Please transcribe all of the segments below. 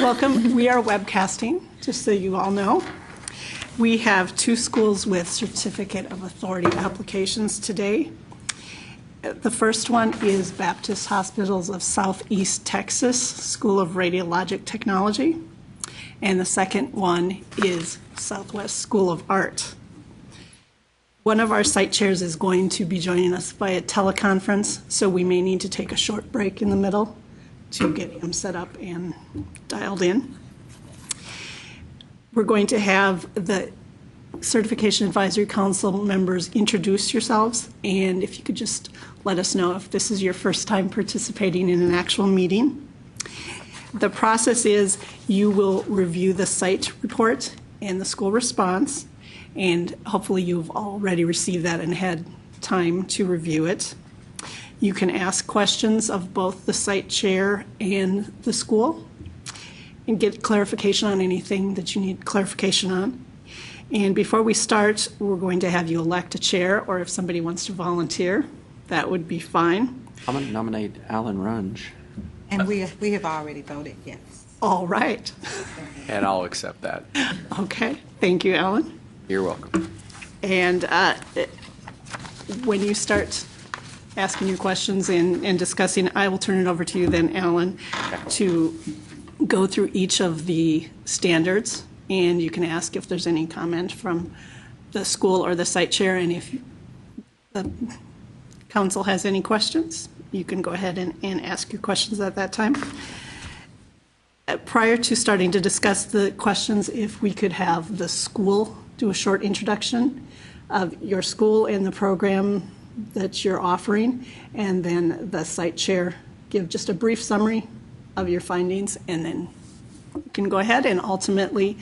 Welcome. We are webcasting, just so you all know. We have 2 schools with Certificate of Authority applications today. The first one is Baptist Hospitals of Southeast Texas School of Radiologic Technology, and the second one is Southwest School of Art. One of our site chairs is going to be joining us via teleconference, so we may need to take a short break in the middle to get him set up and dialed in. We're going to have the Certification Advisory Council members introduce yourselves, and if you could just let us know if this is your first time participating in an actual meeting. The process is you will review the site report and the school response, and hopefully you've already received that and had time to review it. You can ask questions of both the site chair and the school and get clarification on anything that you need clarification on. And before we start, we're going to have you elect a chair, or if somebody wants to volunteer, that would be fine. I'm going to nominate Alan Runge. And we have already voted yes. All right. And I'll accept that. Okay. Thank you, Alan. You're welcome. And when you start asking your questions and discussing, I will turn it over to you then, Alan, to go through each of the standards, and you can ask if there's any comment from the school or the site chair, and if the council has any questions, you can go ahead and ask your questions at that time. Prior to starting to discuss the questions, if we could have the school do a short introduction of your school and the program that you're offering, and then the site chair give just a brief summary of your findings, and then you can go ahead and ultimately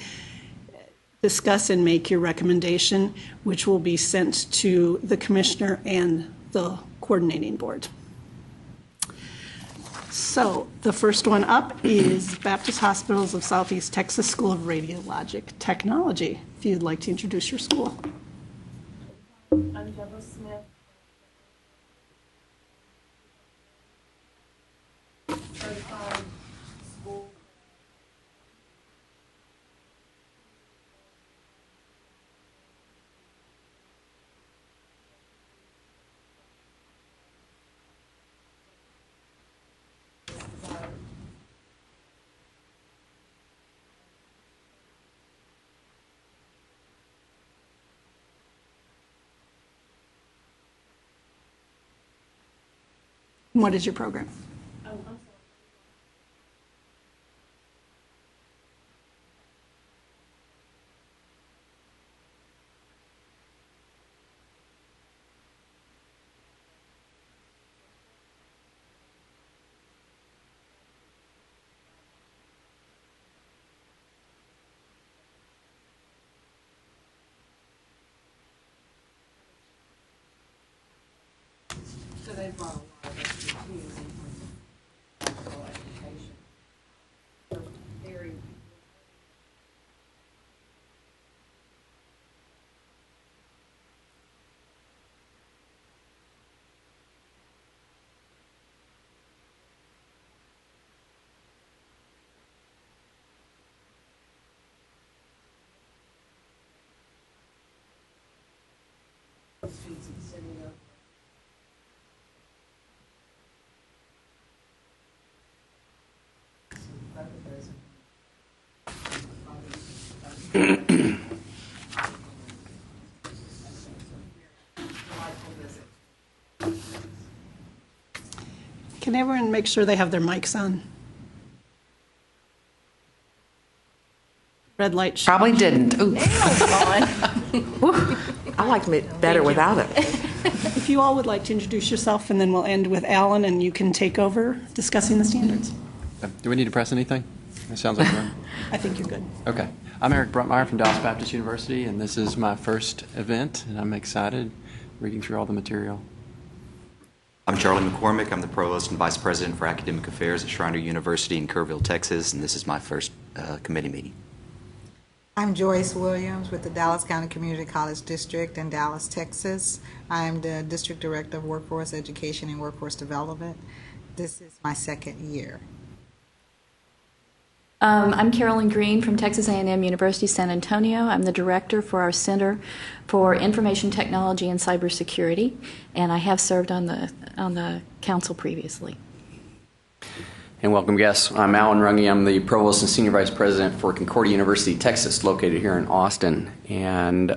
discuss and make your recommendation, which will be sent to the commissioner and the coordinating board. So the first one up is Baptist Hospitals of Southeast Texas School of Radiologic Technology. If you'd like to introduce your school. I'm Deborah Smith. Certified school. What is your program? I'm sorry. So they brought a lot of expertise in medical education. So very students in the city of Can everyone make sure they have their mics on? Red light. Probably didn't. Ooh. I like it better without it. If you all would like to introduce yourself, and then we'll end with Alan, and you can take over discussing the standards. Do we need to press anything? It sounds like we're I think you're good. Okay. I'm Eric Bruntmeyer from Dallas Baptist University, and this is my first event, and I'm excited reading through all the material. I'm Charlie McCormick. I'm the Provost and Vice President for Academic Affairs at Schreiner University in Kerrville, Texas, and this is my first committee meeting. I'm Joyce Williams with the Dallas County Community College District in Dallas, Texas. I'm the District Director of Workforce Education and Workforce Development. This is my second year. I'm Carolyn Green from Texas A&M University San Antonio. I'm the director for our Center for Information Technology and Cybersecurity, and I have served on the council previously. And welcome guests. I'm Alan Runge. I'm the Provost and Senior Vice President for Concordia University, Texas, located here in Austin. And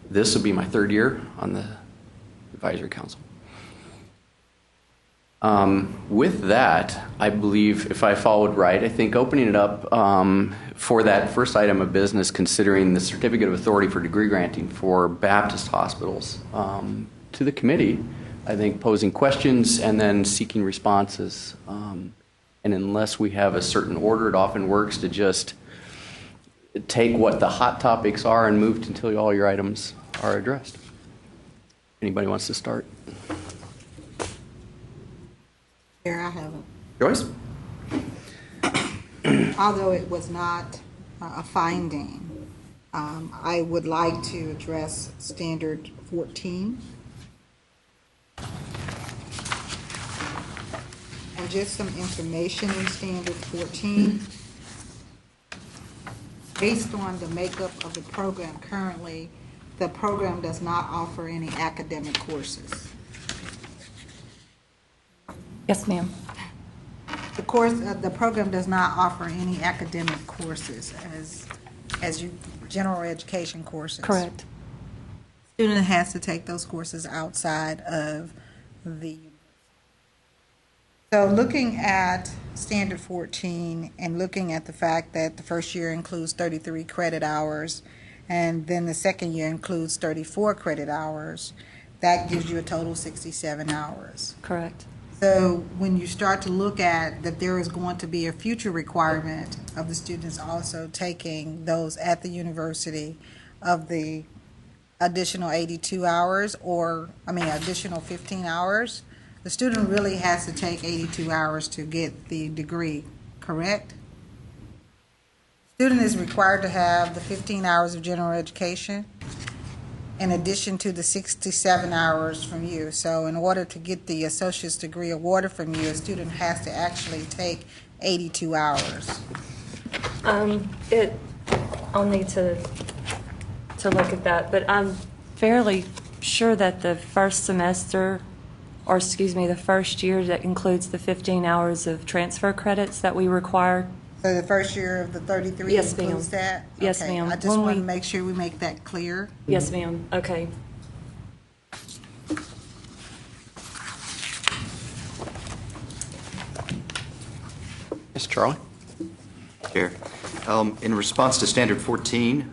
this will be my third year on the Advisory Council. With that, I believe, if I followed right, I think opening it up for that first item of business, considering the Certificate of Authority for degree granting for Baptist hospitals, to the committee, I think posing questions and then seeking responses. And unless we have a certain order, it often works to just take what the hot topics are and move until all your items are addressed. Anybody wants to start? Here, I haven't. Joyce? Although it was not a finding, I would like to address Standard 14. And just some information in Standard 14. Based on the makeup of the program currently, the program does not offer any academic courses. Yes, ma'am. The program does not offer any academic courses general education courses. Correct. Student has to take those courses outside of the. So looking at Standard 14 and looking at the fact that the first year includes 33 credit hours and then the second year includes 34 credit hours, that gives you a total of 67 hours. Correct. So when you start to look at that there is going to be a future requirement of the students also taking those at the university of the additional 82 hours additional 15 hours, the student really has to take 82 hours to get the degree, correct? Student is required to have the 15 hours of general education in addition to the 67 hours from you. So in order to get the associate's degree awarded from you, a student has to actually take 82 hours. I'll need to look at that, but I'm fairly sure that the first semester, or excuse me, the first year that includes the 15 hours of transfer credits that we require. So the first year of the 33 Yes, ma'am. includes that? Yes, Okay. ma'am. I just want to make sure we make that clear. Yes, ma'am. Okay. Yes, Charlie? Chair. In response to Standard 14,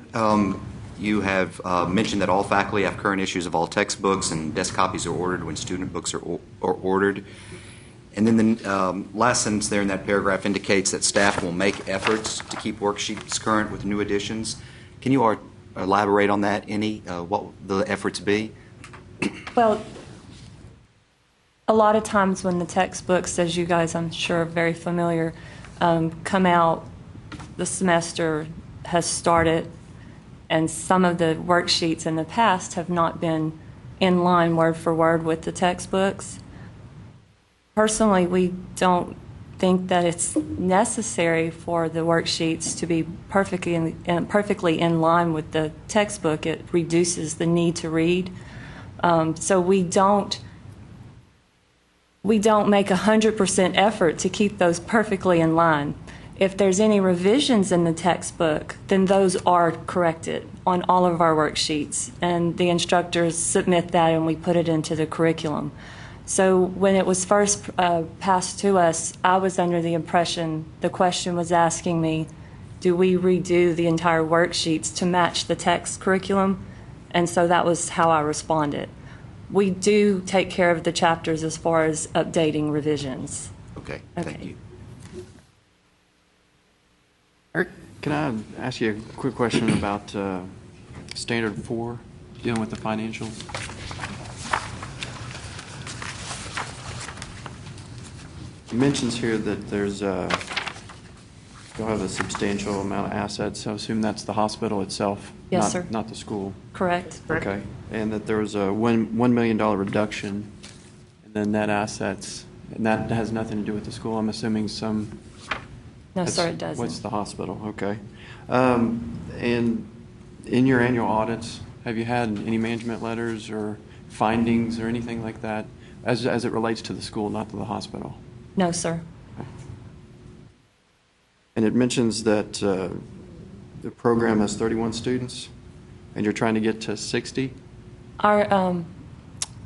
you have mentioned that all faculty have current issues of all textbooks and desk copies are ordered when student books are ordered. And then the last sentence there in that paragraph indicates that staff will make efforts to keep worksheets current with new additions. Can you elaborate on that? What the efforts be? Well, a lot of times when the textbooks, as you guys I'm sure are very familiar, come out, the semester has started, and some of the worksheets in the past have not been in line word for word with the textbooks. Personally, we don't think that it's necessary for the worksheets to be perfectly in line with the textbook. It reduces the need to read. So we don't make 100% effort to keep those perfectly in line. If there's any revisions in the textbook, then those are corrected on all of our worksheets, and the instructors submit that and we put it into the curriculum. So when it was first passed to us, I was under the impression the question was asking me, do we redo the entire worksheets to match the text curriculum? And so that was how I responded. We do take care of the chapters as far as updating revisions. Okay, Okay. thank you. Eric, can I ask you a quick question about Standard 4, dealing with the financials? It mentions here that you'll have a substantial amount of assets, so I assume that's the hospital itself? Yes, sir. Not the school? Correct. Okay, and that there was a $1 million reduction in the net assets, and that has nothing to do with the school. I'm assuming some No, sir, it What's doesn't. the hospital? Okay. And in your annual audits, have you had any management letters or findings or anything like that as it relates to the school, not to the hospital? No, sir. And it mentions that the program has 31 students, and you're trying to get to 60? Our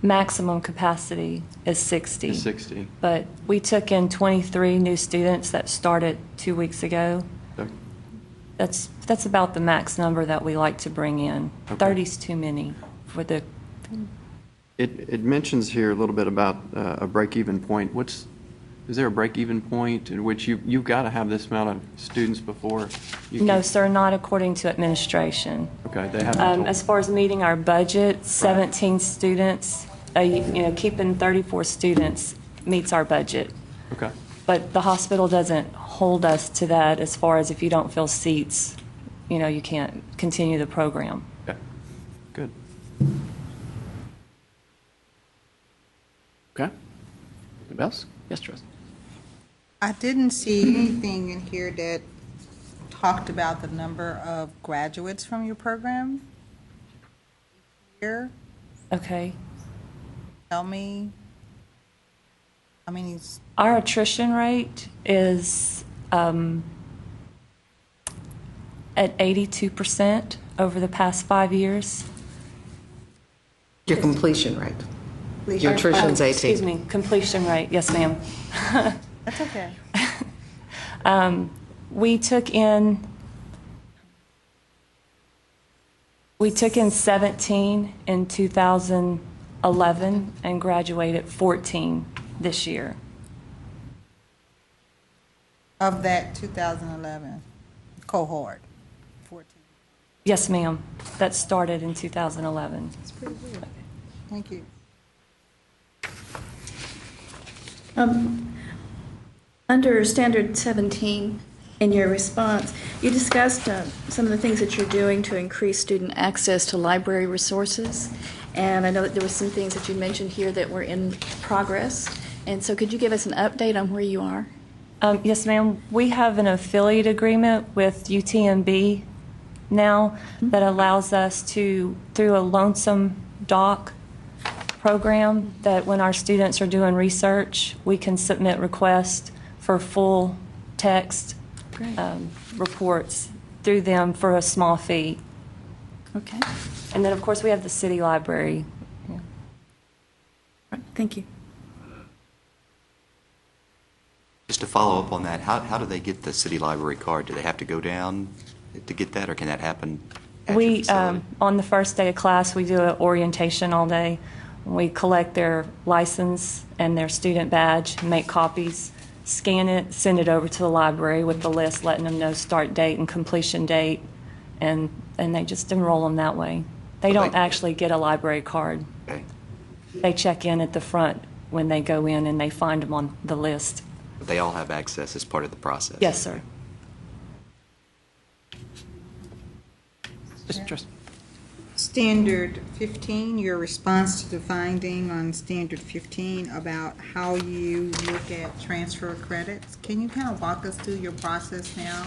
maximum capacity is 60. Is 60. But we took in 23 new students that started 2 weeks ago. Okay. That's about the max number that we like to bring in. Okay. 30 is too many for the. It mentions here a little bit about a break-even point. Is there a break-even point in which you've got to have this amount of students before you No, can- sir, not according to administration. Okay, they haven't. As far as meeting our budget, 17 students, keeping 34 students meets our budget. Okay. But the hospital doesn't hold us to that as far as if you don't fill seats, you can't continue the program. Okay. Good. Okay. Anybody else? Yes, Tristan. I didn't see anything in here that talked about the number of graduates from your program. Here, Okay. tell me, Our attrition rate is at 82% over the past 5 years. Your completion rate. Your attrition's 18. Excuse me, completion rate, yes, ma'am. that's okay. We took in 17 in 2011 and graduated 14 this year. Of that 2011 cohort, 14. Yes, ma'am. That started in 2011. Thank you. Under Standard 17, in your response, you discussed some of the things that you're doing to increase student access to library resources. And I know that there were some things that you mentioned here that were in progress. And so could you give us an update on where you are? Yes, ma'am. We have an affiliate agreement with UTMB now that allows us to, through a lonesome doc program, that when our students are doing research, we can submit requests for full text reports through them for a small fee. Okay. And then, of course, we have the city library. Thank you. Just to follow up on that, how do they get the city library card? Do they have to go down to get that, or can that happen at your We, facility? on the first day of class, we do an orientation all day. We collect their license and their student badge, make copies, scan it, send it over to the library with the list, letting them know start date and completion date, and they just enroll them that way. They don't actually get a library card. Okay. They check in at the front when they go in, and they find them on the list. But they all have access as part of the process? Yes, sir. Mr. Tristan. Standard 15, your response to the finding on Standard 15 about how you look at transfer credits. Can you kind of walk us through your process now?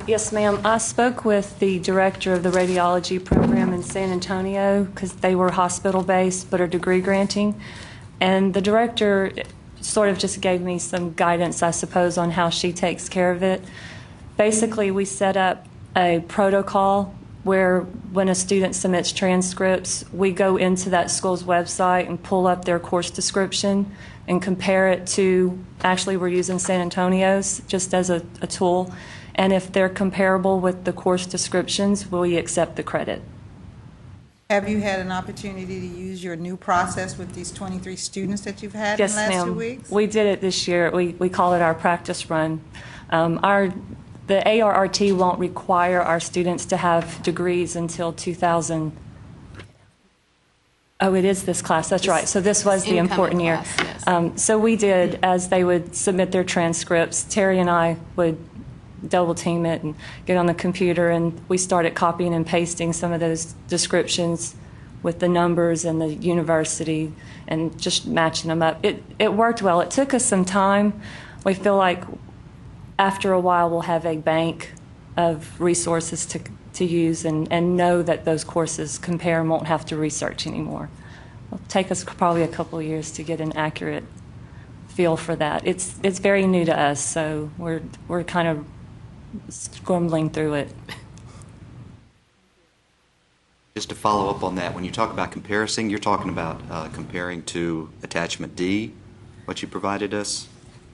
Yes, ma'am. I spoke with the director of the radiology program in San Antonio because they were hospital-based but are degree granting. And the director sort of just gave me some guidance, I suppose, on how she takes care of it. Basically, we set up a protocol where when a student submits transcripts, we go into that school's website and pull up their course description and compare it to, actually we're using San Antonio's just as a tool, and if they're comparable with the course descriptions, we accept the credit. Have you had an opportunity to use your new process with these 23 students that you've had Yes, in the last 2 ma'am. weeks? We did it this year. We call it our practice run. The ARRT won't require our students to have degrees until 2000. Oh, it is this class, that's right. So this was the important year. So we did, as they would submit their transcripts, Terry and I would double team it and get on the computer, and we started copying and pasting some of those descriptions with the numbers and the university and just matching them up. It worked well. It took us some time. We feel like after a while, we'll have a bank of resources to use and know that those courses compare and won't have to research anymore. It'll take us probably a couple of years to get an accurate feel for that. It's very new to us, so we're kind of scrambling through it. Just to follow up on that, when you talk about comparison, you're talking about comparing to Attachment D, what you provided us?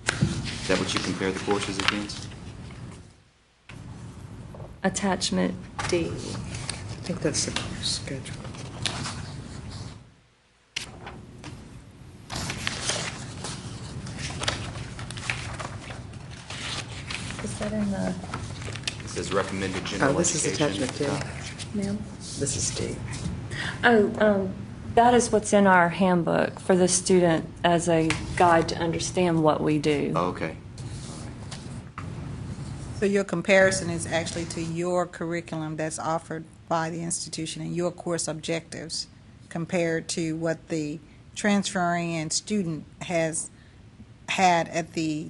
Is that what you compare the courses against? Attachment D. I think that's the course schedule. Is that in the... It says recommended general Oh, this is education. attachment D. Ma'am? This is D. Oh, that is what's in our handbook for the student as a guide to understand what we do. Oh, okay. So your comparison is actually to your curriculum that's offered by the institution and your course objectives compared to what the transferring and student has had at the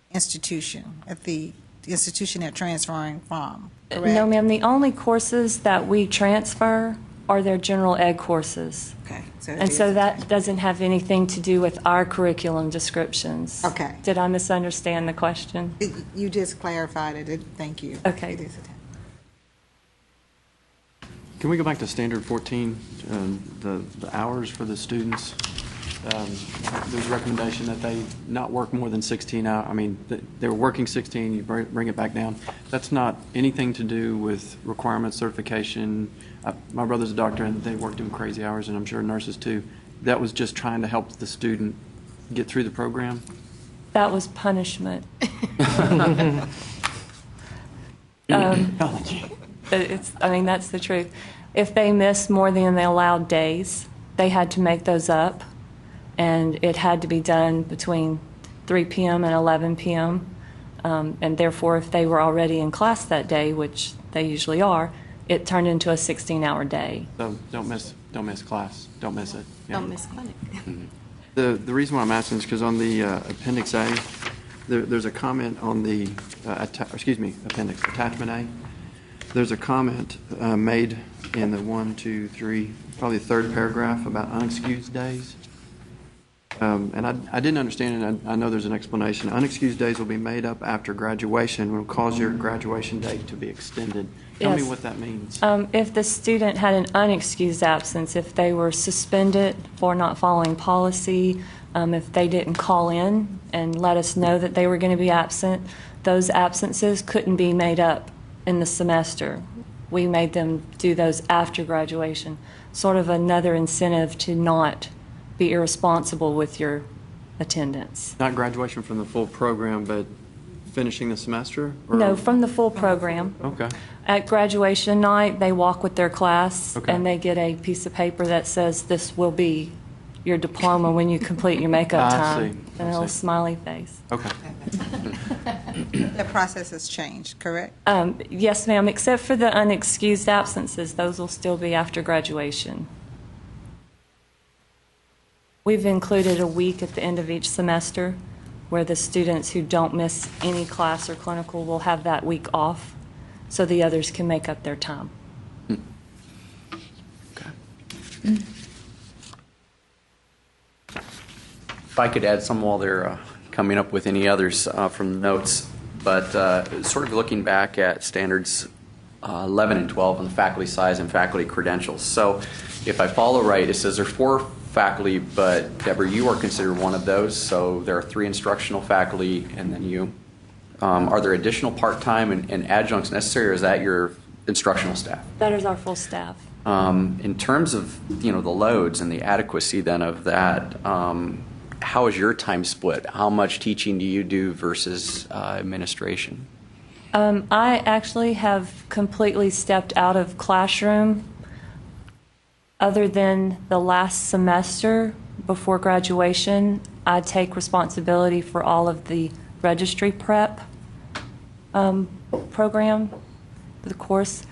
institution they're transferring from, correct? No, ma'am. The only courses that we transfer are their general ed courses. Okay. And so that doesn't have anything to do with our curriculum descriptions. Okay. Did I misunderstand the question? You just clarified it. Thank you. Okay. It is Can we go back to standard 14, the hours for the students? There's a recommendation that they not work more than 16 hours. I mean, they're working 16, you bring it back down. That's not anything to do with requirements, certification. My brother's a doctor, and they work them crazy hours, and I'm sure nurses too. That was just trying to help the student get through the program? That was punishment. That's the truth. If they missed more than the allowed days, they had to make those up, and it had to be done between 3 p.m. and 11 p.m. And therefore, if they were already in class that day, which they usually are, it turned into a 16-hour day. So don't miss class. Don't miss it. Yeah. Don't miss clinic. The reason why I'm asking is because on the Appendix A, there's a comment on the, appendix, Attachment A. There's a comment made in the 1, 2, 3, probably the third paragraph about unexcused days. And I didn't understand it. I know there's an explanation. Unexcused days will be made up after graduation, will cause your graduation date to be extended. Tell me Yes. what that means. If the student had an unexcused absence, if they were suspended for not following policy, if they didn't call in and let us know that they were going to be absent, those absences couldn't be made up in the semester. We made them do those after graduation, sort of another incentive to not be irresponsible with your attendance. Not graduation from the full program, but finishing the semester? Or? No, from the full program. Okay. At graduation night, they walk with their class, Okay. and they get a piece of paper that says, "This will be your diploma when you complete your makeup I time." see. And a I little see. smiley face. Okay. That process has changed, correct? Yes, ma'am, except for the unexcused absences, those will still be after graduation. We've included a week at the end of each semester where the students who don't miss any class or clinical will have that week off so the others can make up their time. Okay. If I could add some while they're coming up with any others from the notes, but sort of looking back at standards 11 and 12 on the faculty size and faculty credentials. So if I follow right, it says there are 4 faculty, but Deborah, you are considered one of those, so there are 3 instructional faculty and then you. Are there additional part-time and adjuncts necessary, or is that your instructional staff? That is our full staff. In terms of the loads and the adequacy then of that, how is your time split? How much teaching do you do versus administration? I actually have completely stepped out of classroom other than the last semester before graduation. I take responsibility for all of the registry prep program, the course.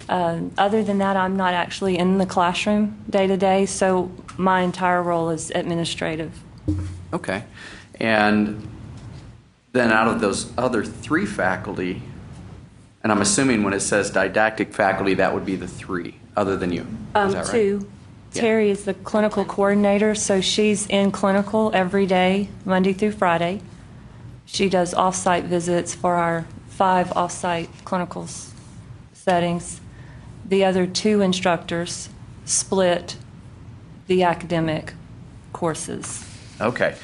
Other than that, I'm not actually in the classroom day to day, so my entire role is administrative. Okay. And then out of those other 3 faculty, and I'm assuming when it says didactic faculty, that would be the 3, other than you. Is that right? 2. Yeah. Terry is the clinical coordinator, so she's in clinical every day, Monday through Friday. She does off-site visits for our 5 off-site clinical settings. The other 2 instructors split the academic courses. Okay.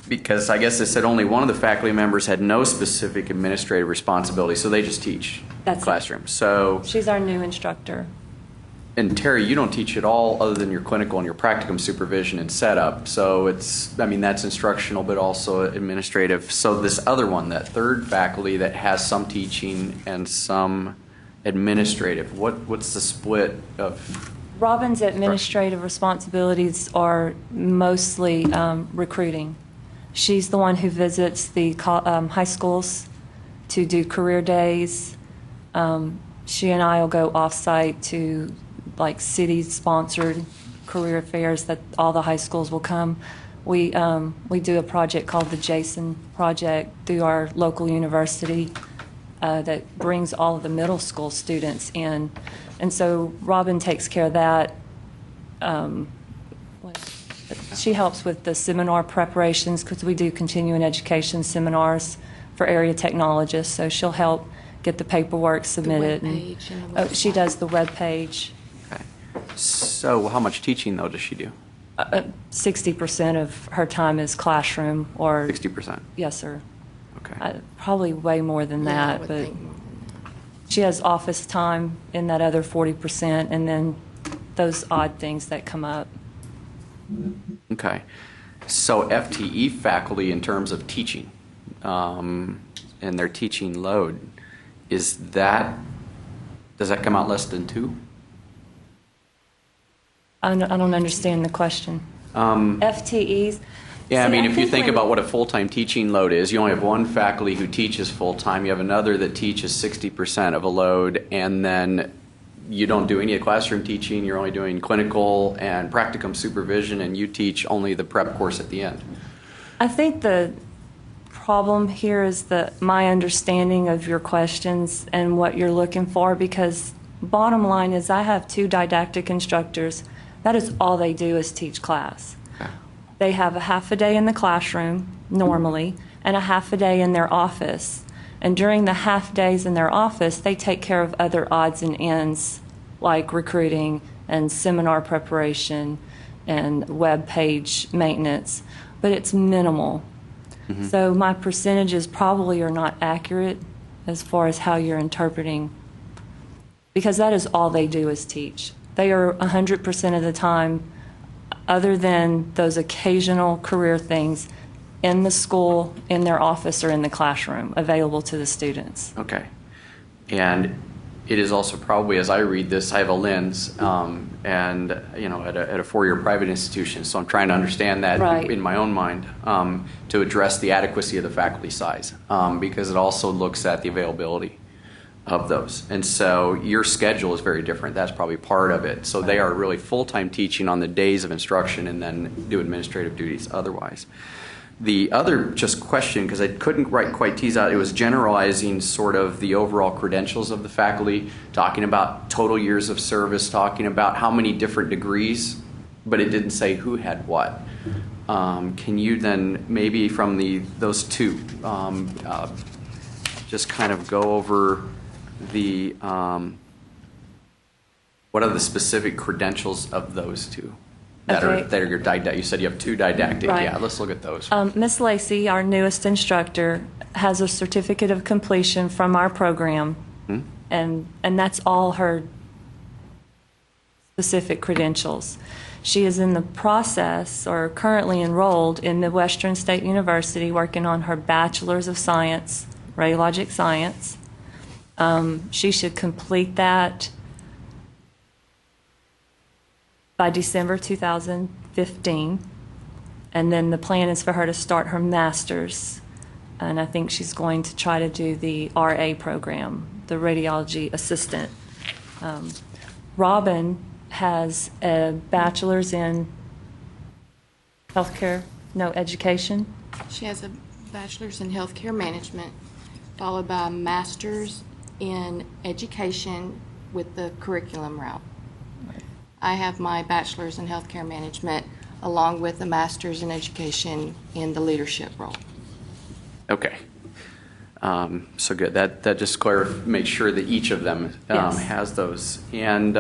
Because I guess it said only one of the faculty members had no specific administrative responsibility, so they just teach That's it. classroom. So, She's our new instructor. and Terry, you don't teach at all other than your clinical and your practicum supervision and setup. So it's, I mean, that's instructional, but also administrative. So this other one, that 3rd faculty that has some teaching and some administrative, what's the split of? Robin's administrative responsibilities are mostly recruiting. She's the one who visits the high schools to do career days. She and I will go off-site to like city-sponsored career fairs that all the high schools will come. We do a project called the Jason Project through our local university that brings all of the middle school students in. And so Robin takes care of that. She helps with the seminar preparations because we do continuing education seminars for area technologists. So she'll help get the paperwork submitted. webpage and the She does the web page. Okay. So how much teaching, though, does she do? 60% of her time is classroom or 60%. yes, sir. Okay. Probably way more than that, but she has office time in that other 40%, and then those odd things that come up. Okay. So FTE faculty in terms of teaching and their teaching load, does that come out less than 2? I don't understand the question. FTEs? Yeah, I See, mean, if you think when- about what a full-time teaching load is, you only have one faculty who teaches full-time, you have another that teaches 60% of a load, and then you don't do any classroom teaching, you're only doing clinical and practicum supervision, and you teach only the prep course at the end. I think the problem here is my understanding of your questions and what you're looking for, because bottom line is I have 2 didactic instructors. That is all they do is teach class. Okay. They have a half a day in the classroom normally and a half a day in their office. And during the half days in their office, they take care of other odds and ends like recruiting and seminar preparation and web page maintenance, but it's minimal. So my percentages probably are not accurate as far as how you're interpreting, because that is all they do is teach. They are 100% of the time, other than those occasional career things, in the school, in their office, or in the classroom, available to the students. Okay. And it is also probably, as I read this, I have a lens, and, you know, at a 4-year private institution, so I'm trying to understand that Right. in my own mind to address the adequacy of the faculty size, because it also looks at the availability of those. And so your schedule is very different. That's probably part of it. So they are really full-time teaching on the days of instruction and then do administrative duties otherwise. The other just question, because I couldn't quite tease out, it was generalizing sort of the overall credentials of the faculty, talking about total years of service, talking about how many different degrees, but it didn't say who had what. Can you then maybe from those 2 just kind of go over the what are the specific credentials of those 2 that Okay. are your didactic? You said you have 2 didactic. Right. Yeah, let's look at those. Miss Lacey, our newest instructor, has a certificate of completion from our program, and that's all her specific credentials. She is in the process, or currently enrolled, in Midwestern State University, working on her Bachelor's of Science, Radiologic Science. She should complete that by December 2015. And then the plan is for her to start her master's. And I think she's going to try to do the RA program, the radiology assistant. Robin has a bachelor's in healthcare, education. She has a bachelor's in healthcare management, followed by a master's in education with the curriculum route. I have my bachelor's in healthcare management along with a master's in education in the leadership role. Okay. So good. That just makes sure that each of them Yes. has those. And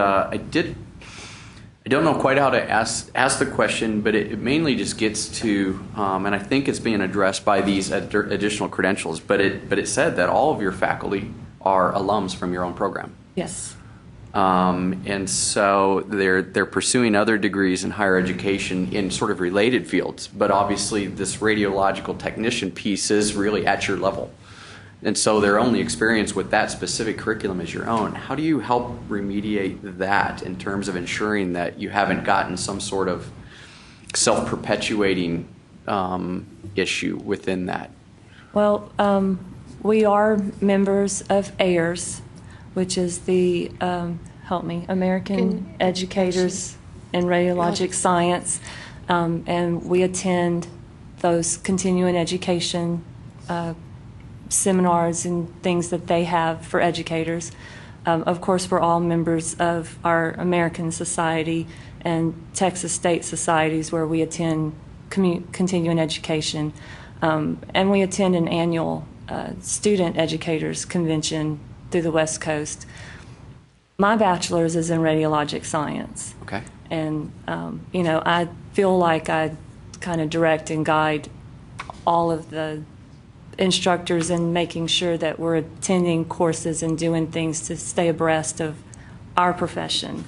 I don't know quite how to ask the question, but it mainly just gets to, and I think it's being addressed by these additional credentials. But it said that all of your faculty are alums from your own program. Yes. And so they're pursuing other degrees in higher education in sort of related fields, but obviously this radiological technician piece is really at your level. And so their only experience with that specific curriculum is your own. How do you help remediate that in terms of ensuring that you haven't gotten some sort of self-perpetuating issue within that? Well, we are members of AIRS, which is the, help me, American Educators in Radiologic Science, and we attend those continuing education seminars and things that they have for educators. Of course, we're all members of our American Society and Texas State Societies where we attend continuing education, and we attend an annual student educators convention through the West Coast. My bachelor's is in radiologic science. Okay. And, I feel like I kind of direct and guide all of the instructors in making sure that we're attending courses and doing things to stay abreast of our profession.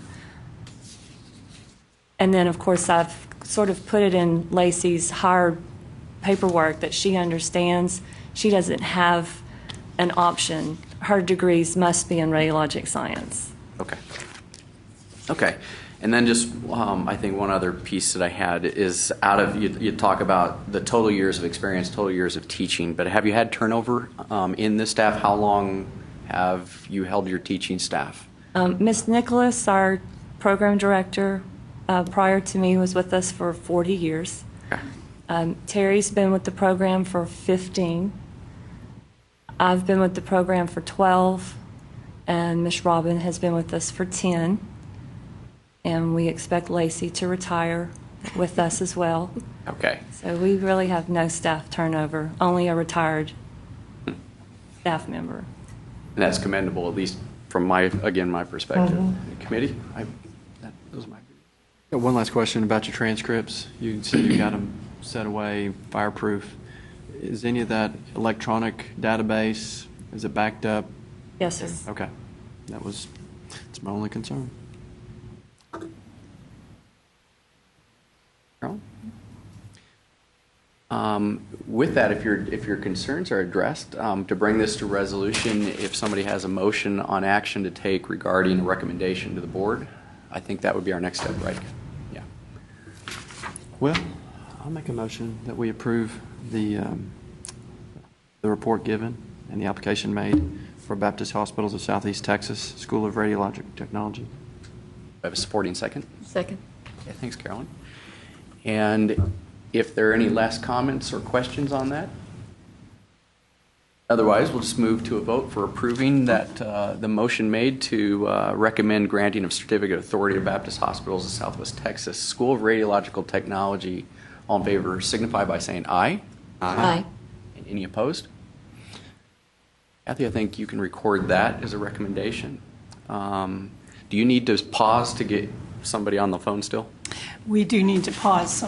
And then, of course, I've sort of put it in Lacey's hard paperwork that she understands. She doesn't have an option. Her degrees must be in radiologic science. Okay. Okay. And then just, I think one other piece that I had is you talk about the total years of experience, total years of teaching, but have you had turnover in this staff? How long have you held your teaching staff? Ms. Nicholas, our program director, prior to me, was with us for 40 years. Okay. Terry's been with the program for 15. I've been with the program for 12, and Ms. Robin has been with us for 10. And we expect Lacey to retire with us as well. Okay. So we really have no staff turnover, only a retired staff member. And that's commendable, at least from my perspective. Committee? Those are my views. One last question about your transcripts. You said you got them set away, fireproof. Is any of that electronic database, is it backed up? Yes, sir. Okay. That's my only concern. With that, if your concerns are addressed, to bring this to resolution, if somebody has a motion on action to take regarding a recommendation to the board, I think that would be our next step, right? Yeah. Well, I'll make a motion that we approve the report given and the application made for Baptist Hospitals of Southeast Texas School of Radiologic Technology. I have a supporting second. Second. Okay, thanks, Carolyn. And if there are any last comments or questions on that? Otherwise, we'll just move to a vote for approving that the motion made to recommend granting of certificate of authority to Baptist Hospitals of Southwest Texas School of Radiological Technology. All in favor signify by saying aye. Aye. And any opposed? Kathy, I think you can record that as a recommendation. Do you need to pause to get somebody on the phone still? We do need to pause, so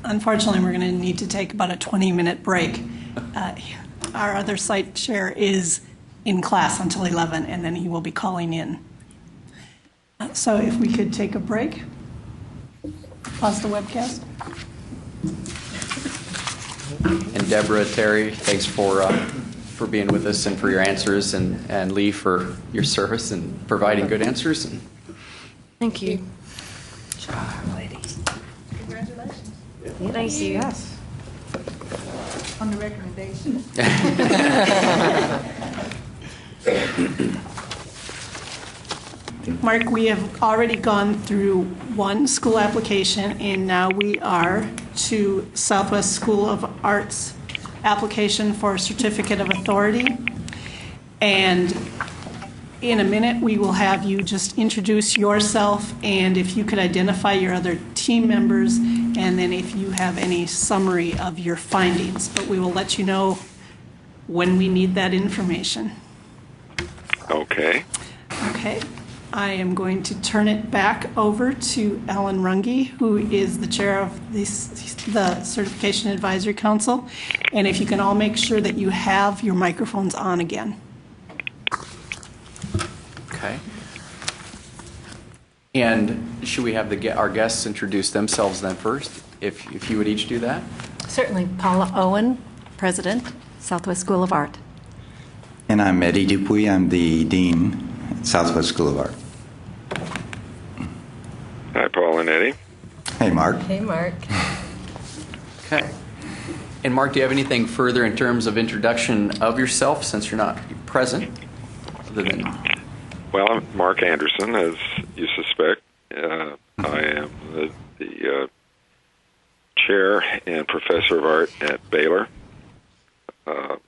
unfortunately, we're going to need to take about a 20-minute break. Our other site chair is in class until 11, and then he will be calling in. So if we could take a break, pause the webcast. And Deborah, Terry, thanks for being with us and for your answers, and Lee for your service and providing good answers. Thank you. Ladies. Congratulations Thank you. Yes. On the recommendation. Mark, we have already gone through one school application, and now we are to Southwest School of Arts application for a certificate of authority. And in a minute, we will have you just introduce yourself, and if you could identify your other team members, and then if you have any summary of your findings. But we will let you know when we need that information. Okay. Okay. I am going to turn it back over to Ellen Runge, who is the chair of the Certification Advisory Council. And if you can all make sure that you have your microphones on again. Okay. And should we have our guests introduce themselves then first, if you would each do that? Certainly. Paula Owen, President, Southwest School of Art. And I'm Eddie Dupuy. I'm the Dean at Southwest School of Art. Hi, Paul and Eddie. Hey, Mark. Hey, Mark. Okay. And Mark, do you have anything further in terms of introduction of yourself, since you're not present? Other than... Well, I'm Mark Anderson, as you suspect. I am the chair and professor of art at Baylor. I've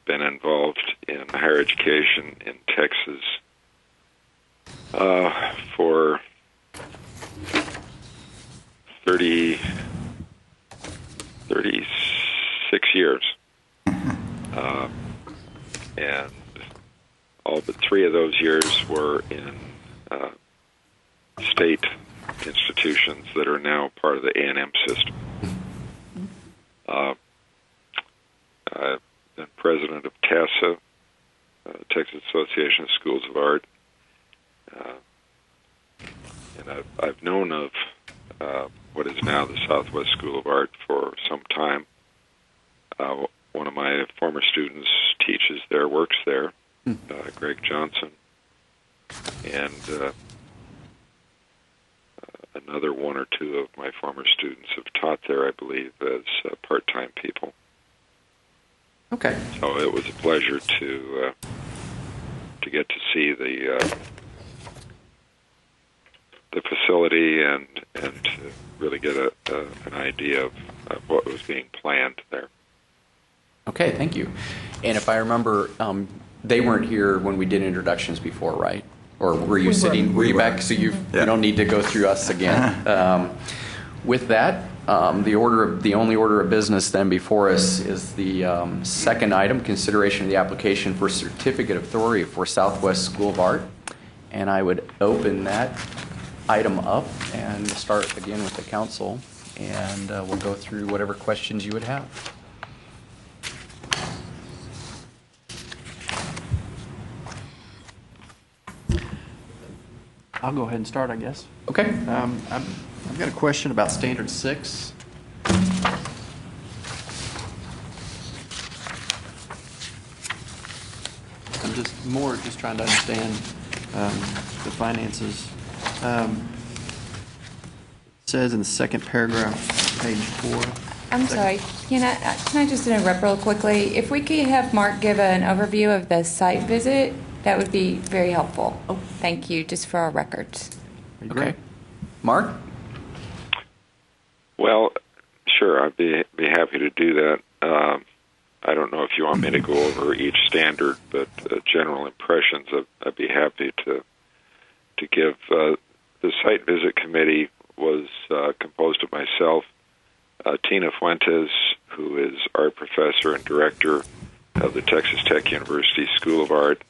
been involved in higher education in Texas for 36 years. And all but 3 of those years were in state institutions that are now part of the A&M system. I've been president of TASA, Texas Association of Schools of Art, and I've known of what is now the Southwest School of Art for some time. One of my former students teaches there, works there, Greg Johnson, and another 1 or 2 of my former students have taught there, I believe, as part-time people. Okay. So it was a pleasure to get to see the facility and to really get an idea of what was being planned there. Okay, thank you. And if I remember, they weren't here when we did introductions before, right? Or were you sitting? Were you back? So you don't need to go through us again. With that, the only order of business then before us is the second item: consideration of the application for certificate of authority for Southwest School of Art. And I would open that item up and start again with the council, and we'll go through whatever questions you would have. I'll go ahead and start, I guess. Okay. I've got a question about Standard 6. I'm just trying to understand the finances. It says in the second paragraph, page 4. I'm sorry, can I just interrupt real quickly? If we could have Mark give an overview of the site visit, that would be very helpful. Oh, thank you, just for our records. Okay. Mark? Well, sure, I'd be happy to do that. I don't know if you want me to go over each standard, but general impressions, I'd be happy to give. The site visit committee was composed of myself, Tina Fuentes, who is art professor and director of the Texas Tech University School of Art,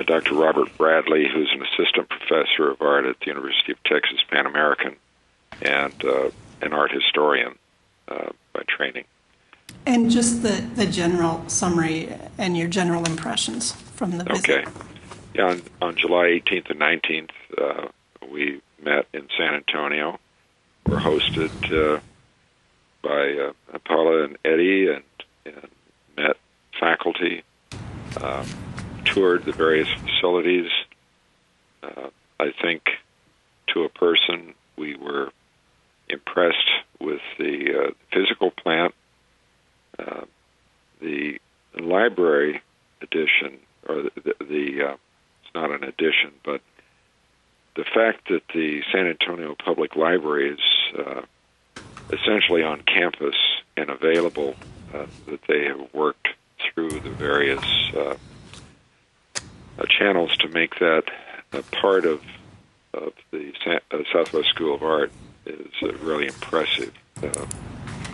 Dr. Robert Bradley, who's an assistant professor of art at the University of Texas Pan American, and an art historian by training. And just the general summary and your general impressions from the visit. Okay. Yeah, on July 18th and 19th, we met in San Antonio. We're hosted by Paula and Eddie and met faculty, toured the various facilities. I think to a person we were impressed with the physical plant, the library addition, or it's not an addition, but the fact that the San Antonio Public Library is essentially on campus and available that they have worked through the various channels to make that a part of the Southwest School of Art is really impressive.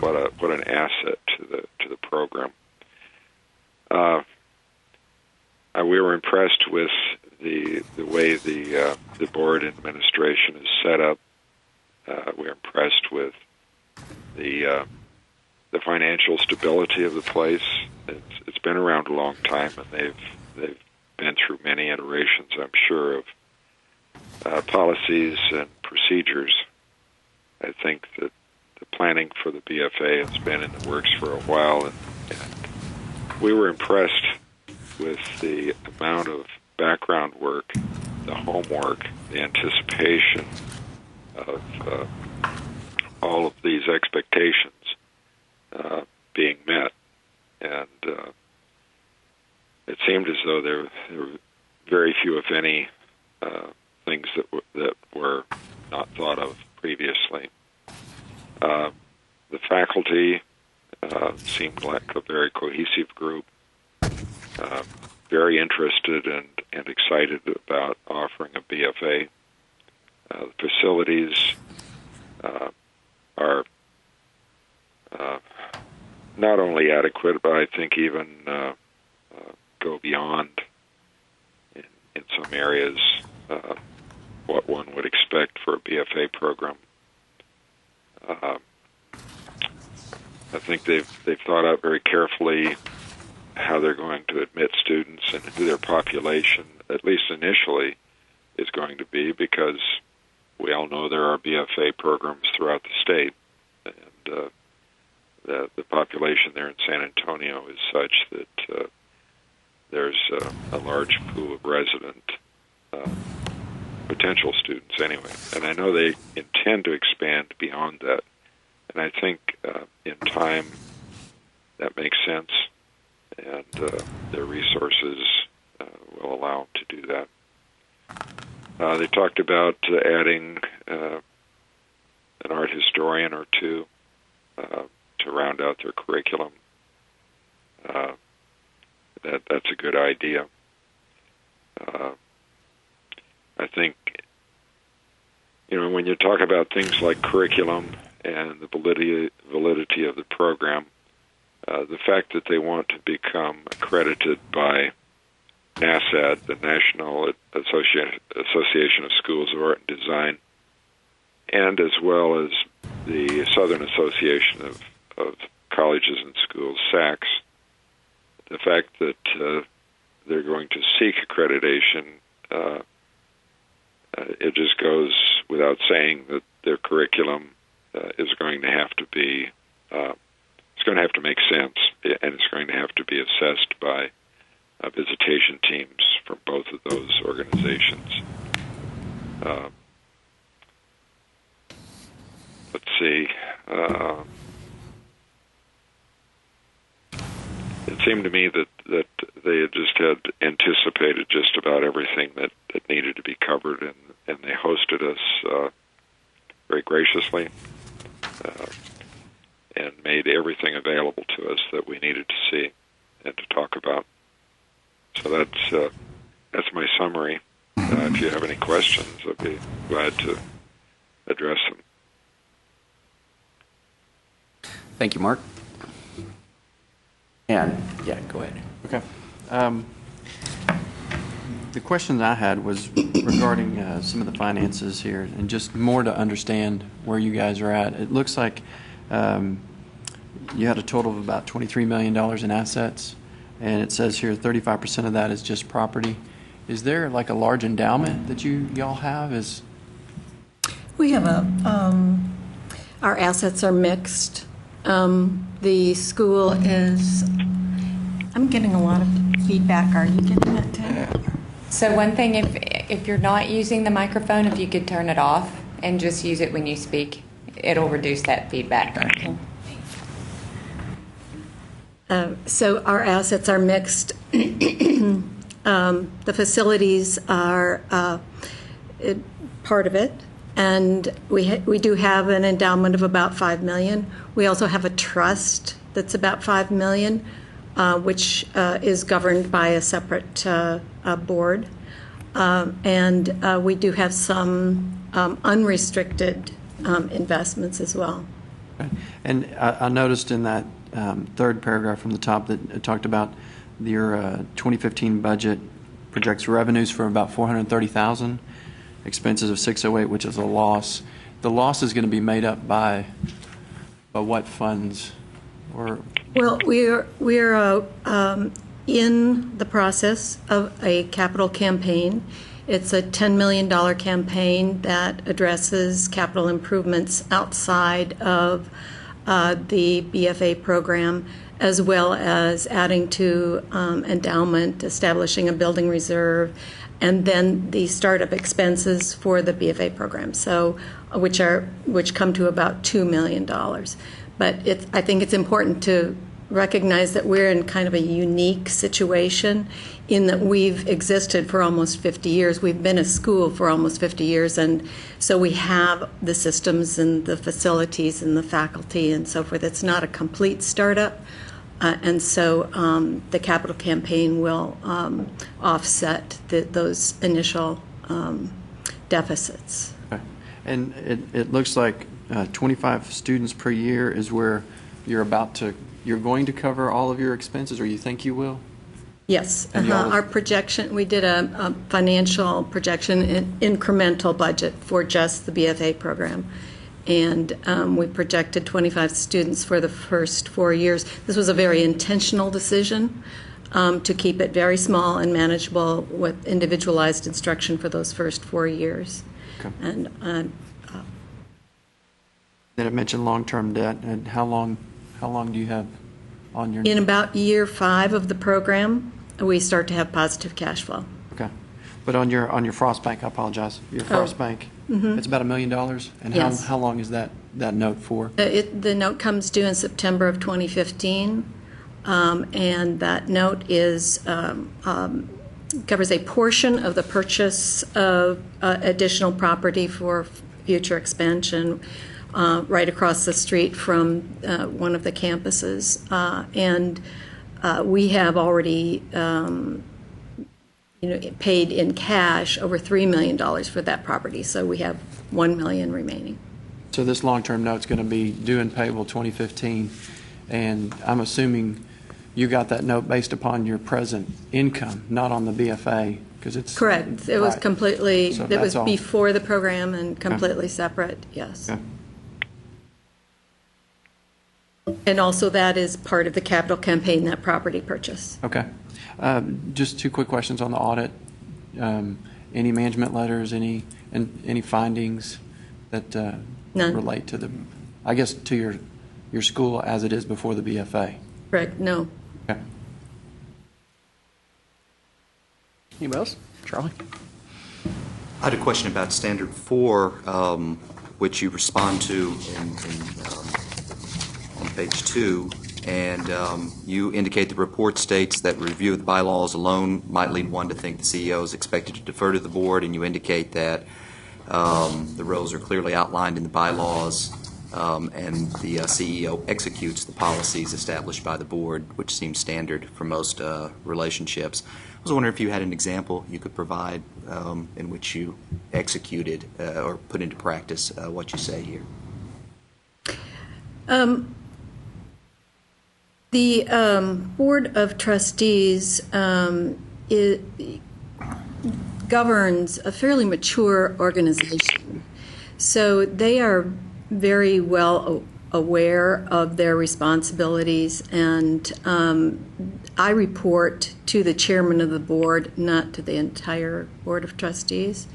What an asset to the program. We were impressed with the way the board administration is set up. We're impressed with the financial stability of the place. It's been around a long time, and they've been through many iterations, I'm sure, of policies and procedures. I think that the planning for the BFA has been in the works for a while, and we were impressed with the amount of background work, the homework, the anticipation of all of these expectations being met. And it seemed as though there were very few, if any, things that were not thought of previously. The faculty seemed like a very cohesive group, very interested and excited about offering a BFA. The facilities are not only adequate, but I think even go beyond in some areas what one would expect for a BFA program. I think they've thought out very carefully how they're going to admit students and who their population, at least initially, is going to be, because we all know there are BFA programs throughout the state, and the population there in San Antonio is such that there's a large pool of resident potential students anyway. And I know they intend to expand beyond that. And I think in time that makes sense, and their resources will allow them to do that. They talked about adding an art historian or two to round out their curriculum. That's a good idea. I think, when you talk about things like curriculum and the validity of the program, the fact that they want to become accredited by NASAD, the National Association of Schools of Art and Design, and as well as the Southern Association of Colleges and Schools, SACS, the fact that they're going to seek accreditation, it just goes without saying that their curriculum is going to have to be, it's going to have to make sense, and it's going to have to be assessed by visitation teams from both of those organizations. Let's see. It seemed to me that they had anticipated just about everything that needed to be covered, and they hosted us very graciously and made everything available to us that we needed to see and to talk about. So that's my summary. If you have any questions, I'd be glad to address them. Thank you, Mark. And, yeah, go ahead. Okay. The question I had was regarding some of the finances here, and just more to understand where you guys are at. It looks like you had a total of about $23 million in assets, and it says here 35% of that is just property. Is there like a large endowment that y'all have? We have our assets are mixed. The school is, I'm getting a lot of feedback. Are you getting that too? So one thing, if you're not using the microphone, if you could turn it off and just use it when you speak, it'll reduce that feedback. Okay. So our assets are mixed. The facilities are part of it. And we do have an endowment of about $5 million. We also have a trust that's about $5 million, which is governed by a separate board. And we do have some unrestricted investments as well. Okay. And I noticed in that third paragraph from the top that it talked about your 2015 budget projects revenues for about $430,000, expenses of $608, which is a loss. The loss is going to be made up by what funds? Or well, we're in the process of a capital campaign. It's a $10 million campaign that addresses capital improvements outside of the BFA program, as well as adding to endowment, establishing a building reserve, and then the startup expenses for the BFA program, so which come to about $2 million. But I think it's important to recognize that we're in kind of a unique situation in that we've existed for almost 50 years. We've been a school for almost 50 years, and so we have the systems and the facilities and the faculty and so forth. It's not a complete startup, and so the capital campaign will offset those initial deficits. okay. And it looks like 25 students per year is where you're going to cover all of your expenses, or you think you will? Yes. And Our projection, we did a financial projection, incremental budget for just the BFA program. And we projected 25 students for the first 4 years. This was a very intentional decision to keep it very small and manageable with individualized instruction for those first 4 years. Okay. And Then it mentioned long-term debt. And how long do you have on your? in about year 5 of the program, we start to have positive cash flow. Okay. But on your Frost Bank, I apologize, your Frost Bank, it's about $1 million? And Yes. how long is that note for? The note comes due in September of 2015, and that note is covers a portion of the purchase of additional property for future expansion right across the street from one of the campuses. And we have already paid in cash over $3 million for that property, so we have $1 million remaining. So this long-term note's going to be due and payable 2015, and I'm assuming you got that note based upon your present income, not on the BFA, because it's... Correct. It was right. completely, So it that's was all. before the program and completely separate, yes. Okay. And also that is part of the capital campaign, that property purchase. Okay. Just 2 quick questions on the audit. Any management letters, any findings that None. relate to to your school as it is before the BFA? Correct, no. Okay. Anybody else? Charlie? I had a question about Standard 4, which you respond to on page 2, and you indicate the report states that review of the bylaws alone might lead one to think the CEO is expected to defer to the board, and you indicate that the roles are clearly outlined in the bylaws, and the CEO executes the policies established by the board, which seems standard for most relationships. I was wondering if you had an example you could provide in which you executed or put into practice what you say here. The Board of Trustees governs a fairly mature organization. So they are very well aware of their responsibilities, and I report to the chairman of the board, not to the entire Board of Trustees.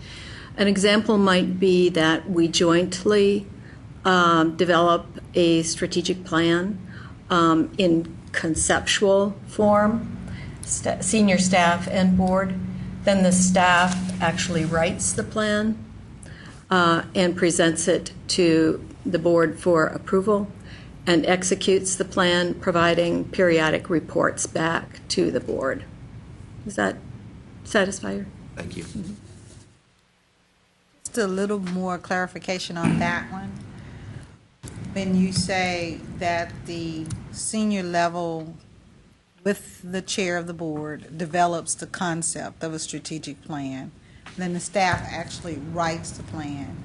An example might be that we jointly develop a strategic plan in conceptual form, senior staff and board. Then the staff actually writes the plan and presents it to the board for approval and executes the plan, providing periodic reports back to the board. Does that satisfy you? Thank you. just a little more clarification on that one. When you say that the senior level with the chair of the board develops the concept of a strategic plan, then the staff actually writes the plan.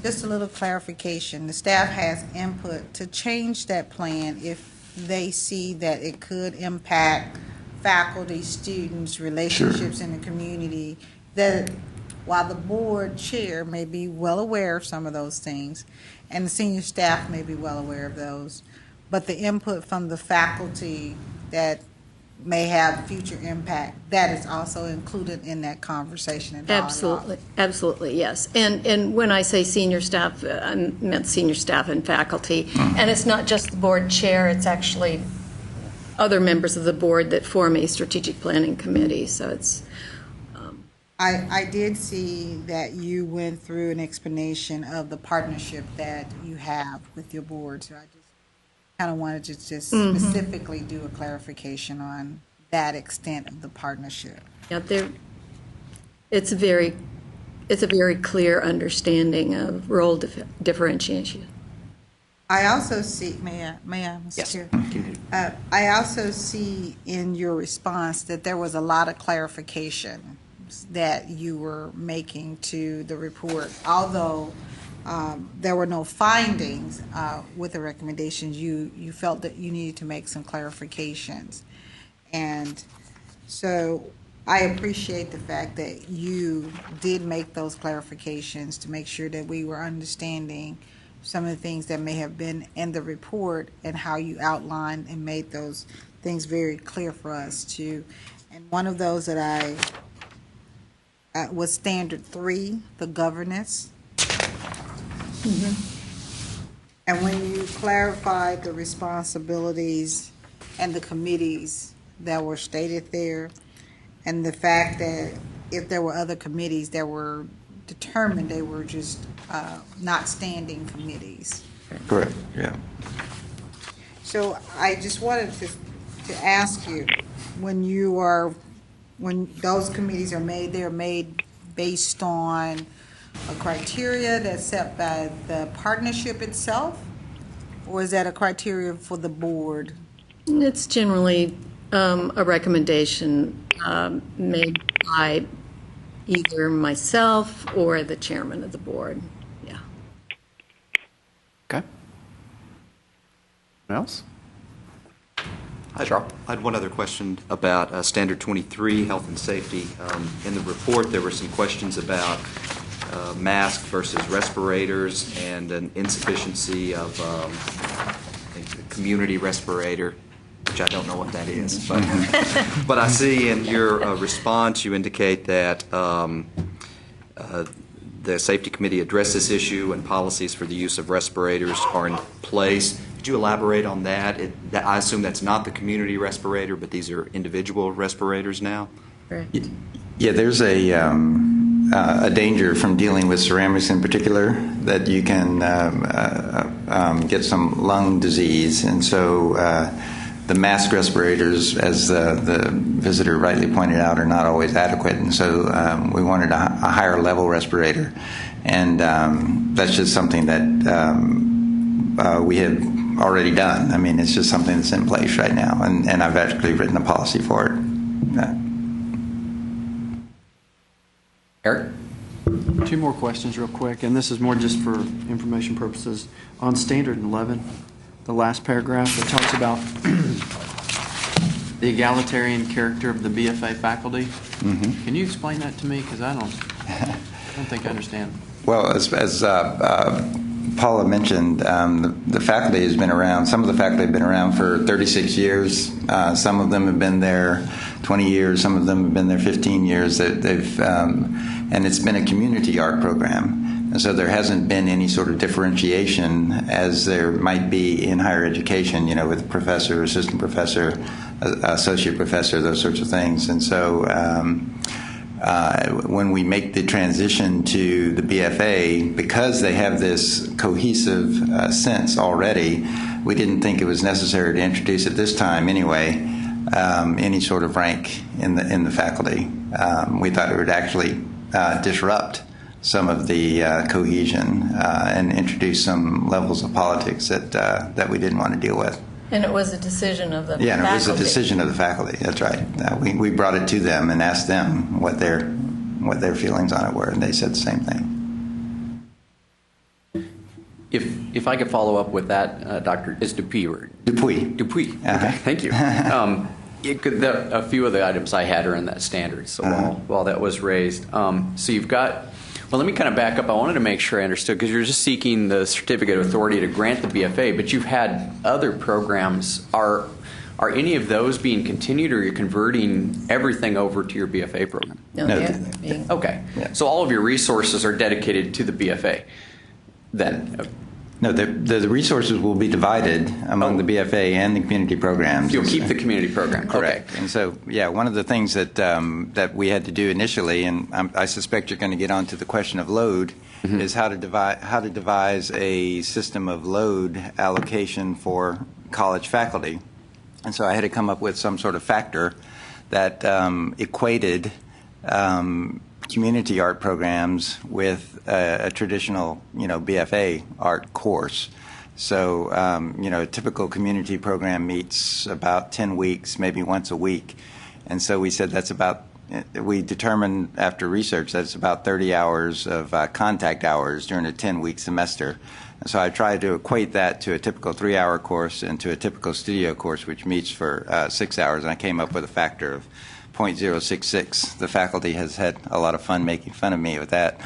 Just a little clarification. The staff has input to change that plan if they see that it could impact faculty, students, relationships in the community, that while the board chair may be well aware of some of those things, and the senior staff may be well aware of those, but the input from the faculty that may have future impact, that is also included in that conversation and dialogue. Absolutely, absolutely, yes. And when I say senior staff, I meant senior staff and faculty. And it's not just the board chair, it's actually other members of the board that form a strategic planning committee. So it's... I did see that you went through an explanation of the partnership that you have with your board. So I just kind of wanted to just specifically do a clarification on that extent of the partnership. Yeah, it's a very clear understanding of role differentiation. I also see, may I, Mr. Yes. Chair? I also see in your response that there was a lot of clarification that you were making to the report. Although there were no findings with the recommendations, you felt that you needed to make some clarifications. And so I appreciate the fact that you did make those clarifications to make sure that we were understanding some of the things that may have been in the report and how you outlined and made those things very clear for us too. And one of those that I was standard 3, the governance. And when you clarified the responsibilities and the committees that were stated there, and the fact that if there were other committees that were determined, they were just not standing committees. Correct, yeah. So I just wanted to ask you, when those committees are made, they're made based on a criteria that's set by the partnership itself, or is that a criteria for the board? It's generally a recommendation made by either myself or the chairman of the board. Yeah. Okay. What else? I had one other question about Standard 23, health and safety. In the report, there were some questions about mask versus respirators and an insufficiency of I think a community respirator, which I don't know what that is. But I see in your response you indicate that the safety committee addressed this issue and policies for the use of respirators are in place. Could you elaborate on that? I assume that's not the community respirator, but these are individual respirators now? Correct. Yeah, there's a danger from dealing with ceramics in particular that you can get some lung disease. And so the mask respirators, as the visitor rightly pointed out, are not always adequate. And so we wanted a higher level respirator. And that's just something that we have already done. I mean, it's just something that's in place right now. And I've actually written a policy for it. Eric? 2 more questions real quick, and this is more just for information purposes. On Standard 11, the last paragraph that talks about the egalitarian character of the BFA faculty. Mm-hmm. Can you explain that to me? Because I don't think I understand. Well, as Paula mentioned, the faculty has been around. Some of the faculty have been around for 36 years. Some of them have been there 20 years. Some of them have been there 15 years. And it's been a community art program. And so there hasn't been any sort of differentiation as there might be in higher education, with professor, assistant professor, associate professor, those sorts of things. And so when we make the transition to the BFA, because they have this cohesive sense already, we didn't think it was necessary to introduce at this time anyway any sort of rank in the faculty. We thought it would actually disrupt some of the cohesion and introduce some levels of politics that we didn't want to deal with. And it was a decision of the faculty. Yeah, and it was a decision of the faculty. That's right. We brought it to them and asked them what their feelings on it were, and they said the same thing. If I could follow up with that, Dr. Is Dupuy or Dupuy? Okay, thank you. A few of the items I had are in that standard. So while that was raised, so you've got. Well, let me kind of back up. I wanted to make sure I understood, because you're just seeking the certificate of authority to grant the BFA, but you've had other programs. Are any of those being continued, or are you converting everything over to your BFA program? No, Okay. Yeah. So all of your resources are dedicated to the BFA then? No, the resources will be divided among the BFA and the community programs. You'll keep the community program. Correct. Okay. And so, yeah, one of the things that we had to do initially, and I suspect you're going to get onto the question of load, is how to devise a system of load allocation for college faculty. And so I had to come up with some sort of factor that equated community art programs with a traditional, BFA art course. So, a typical community program meets about 10 weeks, maybe once a week. And so we said we determined after research that it's about 30 hours of contact hours during a 10-week semester. And so I tried to equate that to a typical 3-hour course and to a typical studio course, which meets for 6 hours. And I came up with a factor of 0.066. The faculty has had a lot of fun making fun of me with that,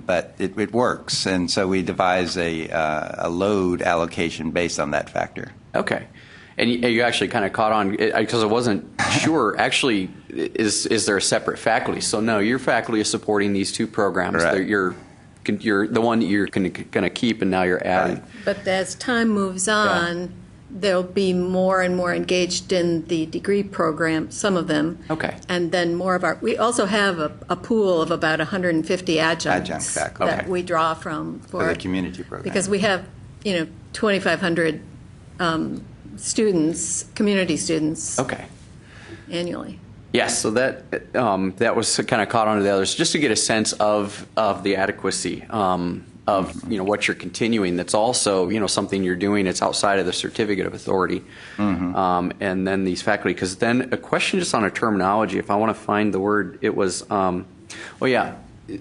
but it works. And so we devise a load allocation based on that factor. Okay. And you actually kind of caught on, because I wasn't sure, actually, is there a separate faculty? So no, your faculty is supporting these two programs. Right. You're the one that you're going to keep, and now you're adding. But as time moves on, they'll be more and more engaged in the degree program, some of them. Okay. And then more of we also have a pool of about 150 adjuncts that we draw from for the community program. Because we have, 2,500 students, community students. Okay. Annually. Yes, so that was kind of caught on to the others, just to get a sense of the adequacy of what you're continuing. That's also something you're doing. It's outside of the certificate of authority, and then these faculty. Because then a question just on a terminology. If I want to find the word, it was.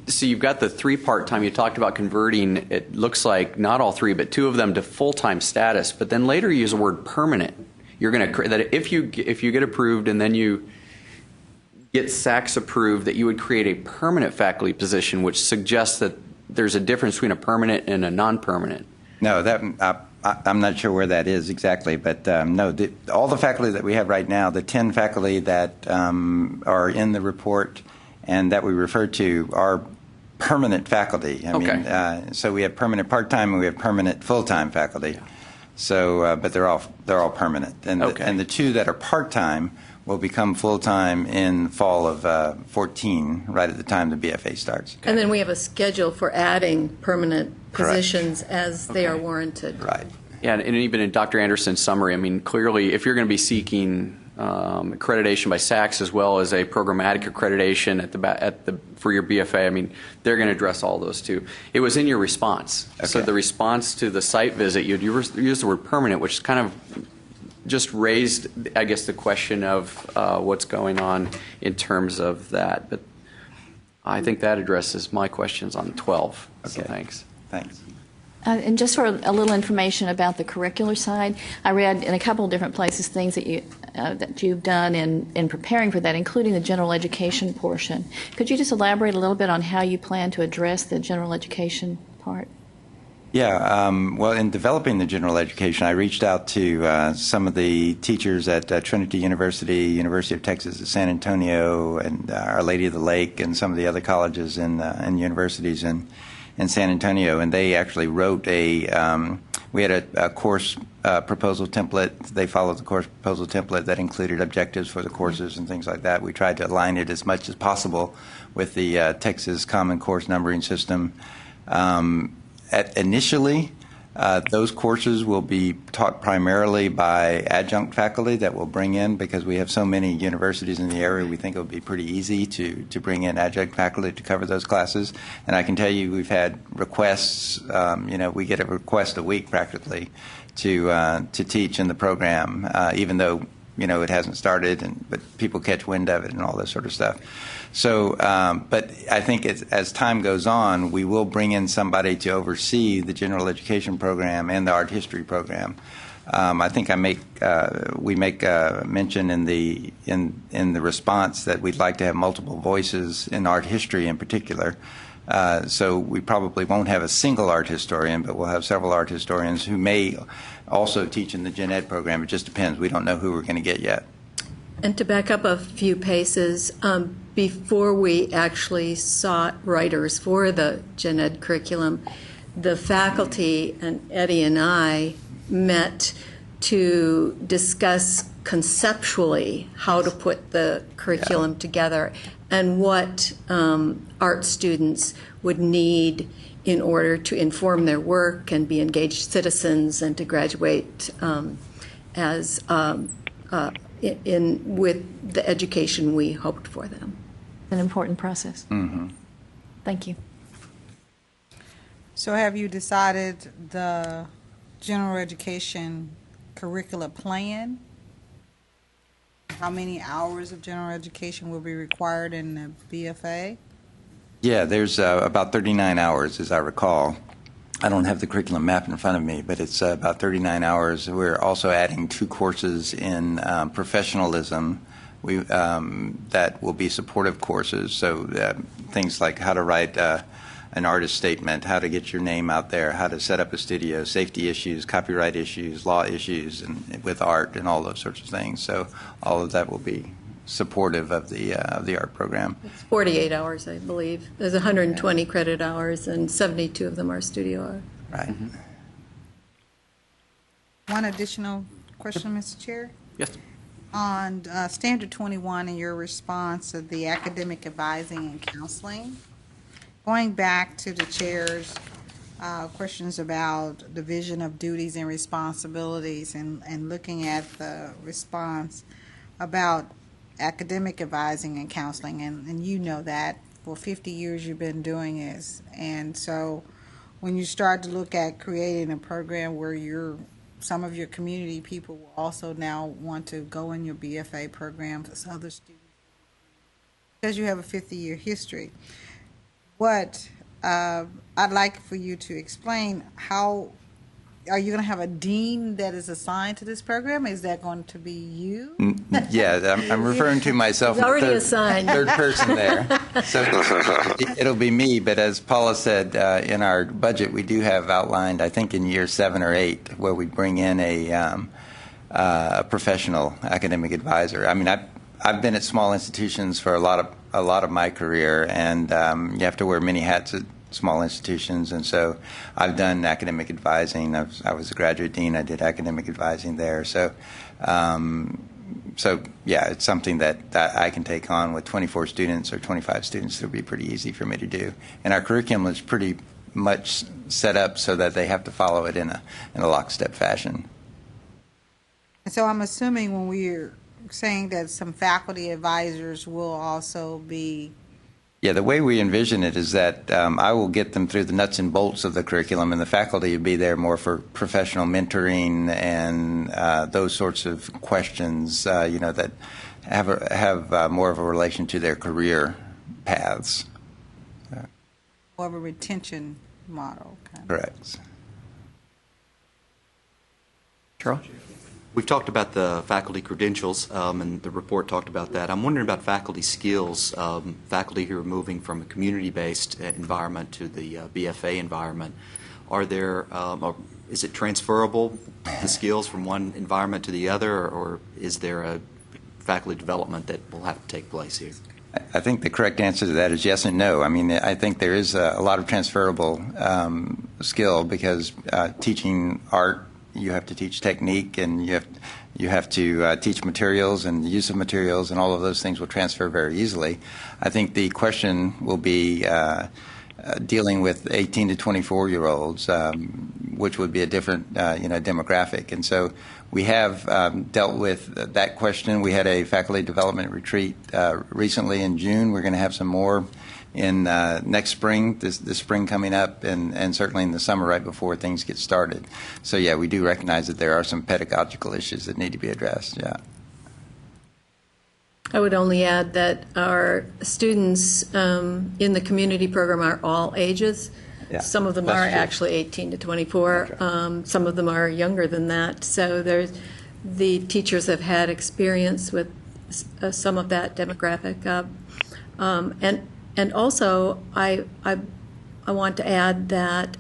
So you've got the 3 part-time. You talked about converting. It looks like not all 3, but 2 of them to full-time status. But then later you use the word permanent. You're going to that if you get approved and then you get SACS approved, that you would create a permanent faculty position, which suggests that there's a difference between a permanent and a non-permanent. No, I'm not sure where that is exactly, but no, all the faculty that we have right now, the 10 faculty that are in the report and that we refer to are permanent faculty. I mean, so we have permanent part-time and we have permanent full-time faculty. Yeah. So, but they're all permanent, and the 2 that are part-time will become full-time in fall of 14, right at the time the BFA starts. And then we have a schedule for adding permanent positions as they are warranted. Right. Yeah, and even in Dr. Anderson's summary, I mean, clearly, if you're going to be seeking accreditation by SACS as well as a programmatic accreditation for your BFA, I mean, they're going to address all those too. It was in your response. Okay. So the response to the site visit, you used the word permanent, which kind of just raised, I guess, the question of what's going on in terms of that. But I think that addresses my questions on 12. Okay. So thanks. Thanks. And just for a little information about the curricular side, I read in a couple of different places things that you've done in preparing for that, including the general education portion. Could you just elaborate a little bit on how you plan to address the general education part? Yeah, well, in developing the general education, I reached out to some of the teachers at Trinity University, University of Texas at San Antonio, and Our Lady of the Lake, and some of the other colleges and universities in San Antonio, and they actually wrote we had a course proposal template. They followed the course proposal template that included objectives for the courses and things like that. We tried to align it as much as possible with the Texas Common Course Numbering System. Initially, Those courses will be taught primarily by adjunct faculty that we'll bring in because we have so many universities in the area. We think it would be pretty easy to bring in adjunct faculty to cover those classes. And I can tell you we've had requests, we get a request a week practically to teach in the program, even though it hasn't started, but people catch wind of it and all this sort of stuff. So, but I think as time goes on, we will bring in somebody to oversee the general education program and the art history program. I think we make mention in the response that we'd like to have multiple voices in art history in particular. So we probably won't have a single art historian, but we'll have several art historians who may also teach in the gen ed program. It just depends. We don't know who we're going to get yet. And to back up a few paces, before we actually sought writers for the gen ed curriculum, the faculty and Eddie and I met to discuss conceptually how to put the curriculum together and what art students would need in order to inform their work and be engaged citizens and to graduate with the education we hoped for them. An important process. Mm-hmm. Thank you. So have you decided the general education curricula plan? How many hours of general education will be required in the BFA? Yeah, there's about 39 hours, as I recall. I don't have the curriculum map in front of me, but it's about 39 hours. We're also adding 2 courses in professionalism that will be supportive courses. So things like how to write an artist statement, how to get your name out there, how to set up a studio, safety issues, copyright issues, law issues, and with art and all those sorts of things. So all of that will be supportive of the art program. It's 48 hours, I believe. There's 120 credit hours, and 72 of them are studio hours. Right. Mm-hmm. One additional question, Mr. Chair. Yes. On Standard 21 in your response to the academic advising and counseling, going back to the chair's questions about division of duties and responsibilities and looking at the response about academic advising and counseling, and you know that for 50 years you've been doing this. And so when you start to look at creating a program where some of your community people will also now want to go in your BFA program for other students, because you have a 50-year history, what I'd like for you to explain, how are you going to have a dean that is assigned to this program? Is that going to be you? Yeah, I'm referring to myself. He's already assigned. Third person there. So it'll be me, but as Paula said, in our budget, we do have outlined, I think in year 7 or 8, where we bring in a professional academic advisor. I mean, I've been at small institutions for a lot of my career, and you have to wear many hats at small institutions, and so I've done academic advising. I was a graduate dean. I did academic advising there. So yeah, it's something that I can take on with 24 students or 25 students. It'll be pretty easy for me to do. And our curriculum is pretty much set up so that they have to follow it in a lockstep fashion. So I'm assuming when we're saying that some faculty advisors will also be. Yeah, the way we envision it is that I will get them through the nuts and bolts of the curriculum, and the faculty will be there more for professional mentoring and those sorts of questions, that have more of a relation to their career paths. More of a retention model. Correct. Charles? We've talked about the faculty credentials, and the report talked about that. I'm wondering about faculty skills, faculty who are moving from a community-based environment to the BFA environment. Are there, is it transferable, the skills from one environment to the other, or is there a faculty development that will have to take place here? I think the correct answer to that is yes and no. I mean, I think there is a lot of transferable skill because teaching art, you have to teach technique, and you have to teach materials and the use of materials, and all of those things will transfer very easily. I think the question will be dealing with 18 to 24-year-olds, which would be a different demographic. And so we have dealt with that question. We had a faculty development retreat recently in June. We're going to have some more in next spring, this spring coming up, and certainly in the summer right before things get started. So yeah, we do recognize that there are some pedagogical issues that need to be addressed. Yeah. I would only add that our students in the community program are all ages. Yeah, some of them that's are true. actually 18 to 24. That's right. Some of them are younger than that. So the teachers have had experience with some of that demographic. And also, I want to add that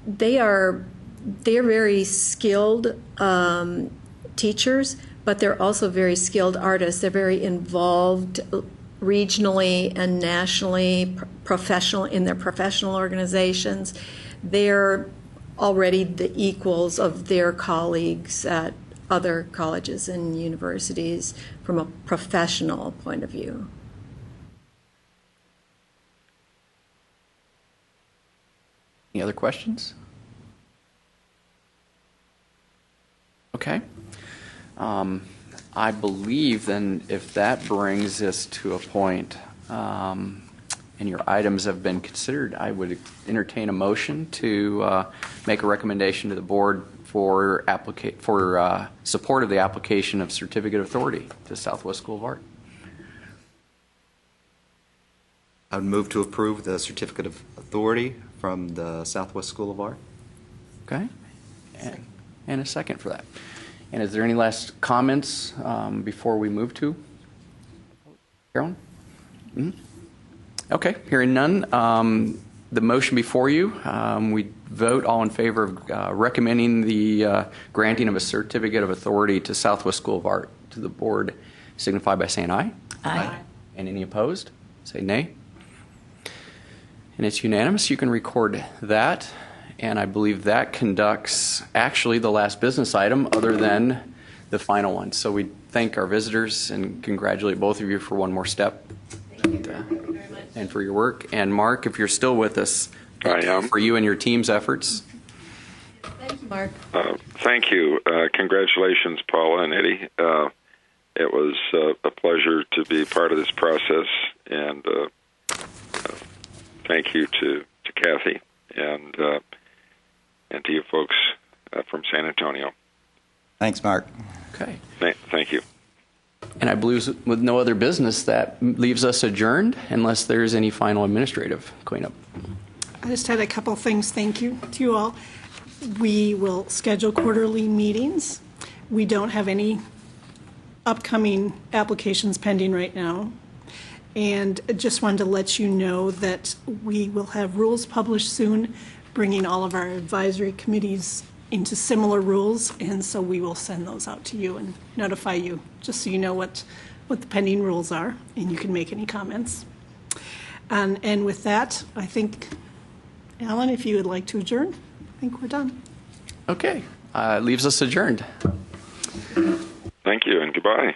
they're very skilled teachers, but they're also very skilled artists. They're very involved regionally and nationally, professional in their professional organizations. They're already the equals of their colleagues at other colleges and universities from a professional point of view. Any other questions? Okay. I believe then if that brings us to a point and your items have been considered, I would entertain a motion to make a recommendation to the board for support of the application of Certificate of Authority to Southwest School of Art. I would move to approve the Certificate of Authority from the Southwest School of Art. Okay. And a second for that. And is there any last comments before we move to? Carolyn? Mm-hmm. Okay, hearing none. The motion before you, we vote all in favor of recommending the granting of a Certificate of Authority to Southwest School of Art to the board. Signify by saying aye. Aye. And any opposed? Say nay. And it's unanimous. You can record that. And I believe that conducts actually the last business item other than the final one. So we thank our visitors and congratulate both of you for one more step. Thank you very much. And for your work. And Mark, if you're still with us, I am. For you and your team's efforts. Thank you, Mark. Thank you. Congratulations, Paula and Eddie. It was a pleasure to be part of this process, and thank you to Kathy and to you folks from San Antonio. Thanks, Mark. Okay. Thank you. And I believe with no other business, that leaves us adjourned unless there's any final administrative cleanup. I just had a couple things. Thank you to you all. We will schedule quarterly meetings. We don't have any upcoming applications pending right now. And I just wanted to let you know that we will have rules published soon, bringing all of our advisory committees into similar rules. And so we will send those out to you and notify you, just so you know what the pending rules are and you can make any comments. And with that, I think, Alan, if you would like to adjourn, I think we're done. Okay. Leaves us adjourned. Thank you and goodbye.